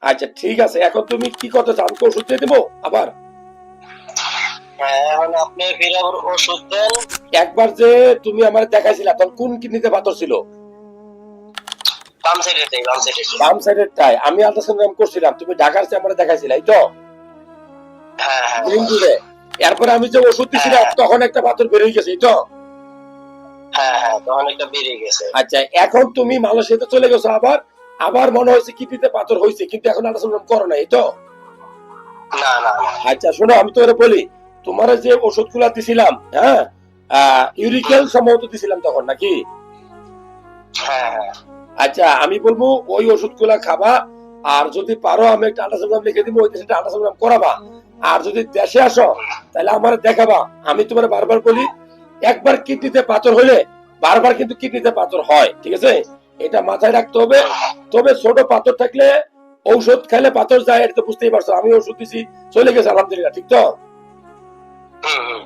আচ্ছা ঠিক আছে, এখন তুমি কি করতে চাও? আমি কি ওষুধ দিয়ে দেবো আবার? এখন আপনি ফিরে আবার ওষুধ দেন। একবার যে তুমি আমার দেখাইছিলা তখন কোন কিডনিতে পাথর ছিল? বাম সাইডে বাম সাইডে। বাম সাইডের টাই। আমি আল্ট্রাসাউন্ড করছিলাম, তুমি ঢাকার চেম্বারে দেখাইছিলা, এই তো? হ্যাঁ হ্যাঁ গ্রিন রোডে। এরপরে আমি যে ওষুধ দিছিলাম হ্যাঁ তখন একটা পাথর বের হয়ে গেছে, এই তো? হ্যাঁ হ্যাঁ, তখন একটা বেরিয়ে গেছে। আচ্ছা, এখন তুমি মালয়েশিয়াতে চলে গেছো, আবার আবার মনে হয়েছে কিডনিতে পাথর হয়েছে, কিন্তু এখন আল্ট্রাসাউন্ড করো না, এই তো? না না না। আচ্ছা শোনো, আমি তো বলি, তোমার যে ওষুধ গুলা দিছিলাম, হ্যাঁ, ইউরিকেল সম্ভবত দিছিলাম তখন নাকি? হ্যাঁ হ্যাঁ আচ্ছা আমি বলবো ওই ওষুধ গুলা খাবা, আর যদি পারো আমি একটা আল্ট্রাসাউন্ড লিখে দিব, ওই দেশে আল্ট্রাসাউন্ড করাবা। আর যদি দেশে আসো তাহলে আমার দেখাবা। আমি তোমার বারবার বলি, একবার কিডনিতে পাথর হলে বারবার কিন্তু কিডনিতে পাথর হয়, ঠিক আছে? এটা মাথায় রাখতে হবে। তবে ছোট পাথর থাকলে ঔষধ খাইলে পাথর যায়, এটা তো বুঝতেই পারছো। আমি ওষুধ দিছি, চলে গেছে আলহামদুলিল্লাহ, ঠিক তো? হুম হুম।